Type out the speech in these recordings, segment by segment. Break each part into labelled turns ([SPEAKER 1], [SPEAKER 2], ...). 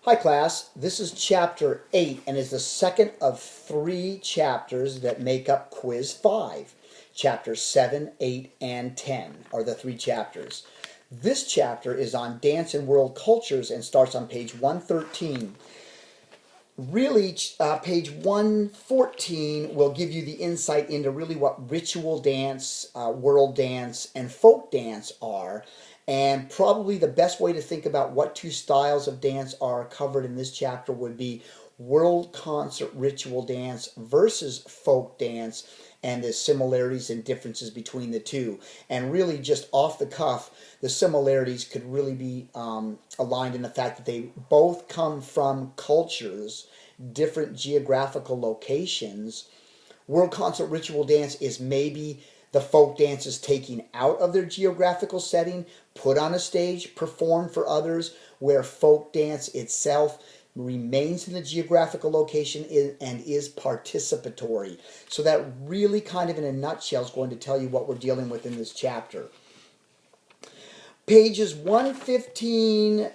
[SPEAKER 1] Hi class, this is chapter 8 and is the second of 3 chapters that make up quiz 5. Chapters 7, 8, and 10 are the 3 chapters. This chapter is on dance and world cultures and starts on page 113. Really, page 114 will give you the insight into really what ritual dance, world dance, and folk dance are. And probably the best way to think about what 2 styles of dance are covered in this chapter would be world concert ritual dance versus folk dance, and the similarities and differences between the two. And really, just off the cuff, the similarities could really be aligned in the fact that they both come from cultures, different geographical locations. World concert ritual dance is maybe the folk dances taken out of their geographical setting, put on a stage, performed for others, where folk dance itself remains in the geographical location and is participatory. So that really kind of in a nutshell is going to tell you what we're dealing with in this chapter. Pages 115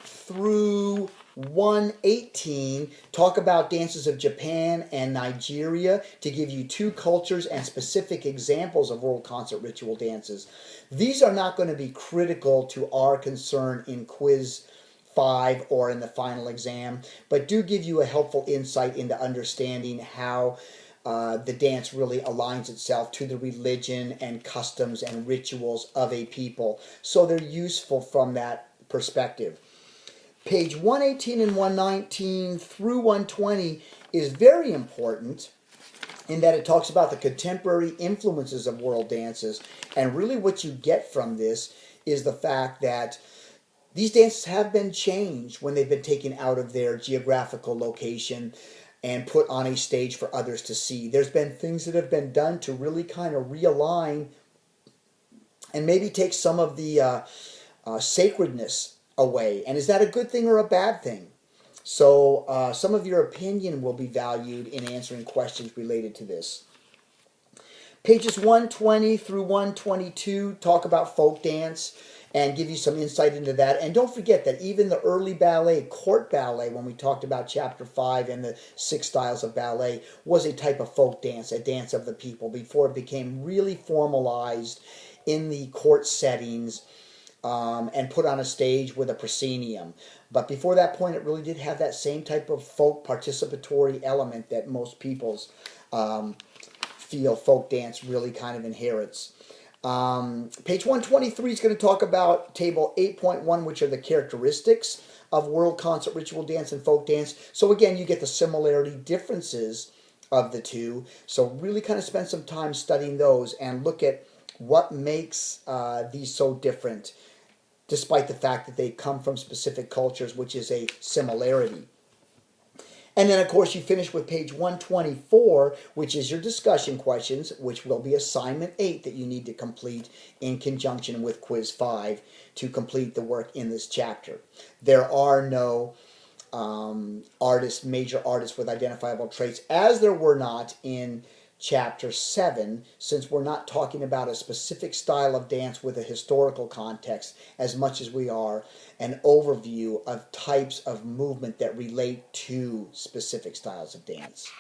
[SPEAKER 1] through 118 talk about dances of Japan and Nigeria to give you 2 cultures and specific examples of world concert ritual dances. These are not going to be critical to our concern in quiz 5 or in the final exam, but do give you a helpful insight into understanding how the dance really aligns itself to the religion and customs and rituals of a people. So they're useful from that perspective. Page 118 and 119 through 120 is very important in that it talks about the contemporary influences of world dances. And really what you get from this is the fact that these dances have been changed when they've been taken out of their geographical location and put on a stage for others to see. There's been things that have been done to really kind of realign and maybe take some of the sacredness away. And is that a good thing or a bad thing? So some of your opinion will be valued in answering questions related to this. Pages 120 through 122 talk about folk dance and give you some insight into that. And don't forget that even the early ballet, court ballet, when we talked about chapter 5 and the 6 styles of ballet, was a type of folk dance, a dance of the people, before it became really formalized in the court settings and put on a stage with a proscenium. But before that point, it really did have that same type of folk participatory element that most people's feel folk dance really kind of inherits. Page 123 is going to talk about table 8.1, which are the characteristics of world concert ritual dance and folk dance. So again, you get the similarity differences of the two. So really kind of spend some time studying those and look at what makes these so different, despite the fact that they come from specific cultures, which is a similarity. And then, of course, you finish with page 124, which is your discussion questions, which will be assignment 8 that you need to complete in conjunction with quiz 5 to complete the work in this chapter. There are no major artists with identifiable traits, as there were not in chapter 7, since we're not talking about a specific style of dance with a historical context as much as we are an overview of types of movement that relate to specific styles of dance.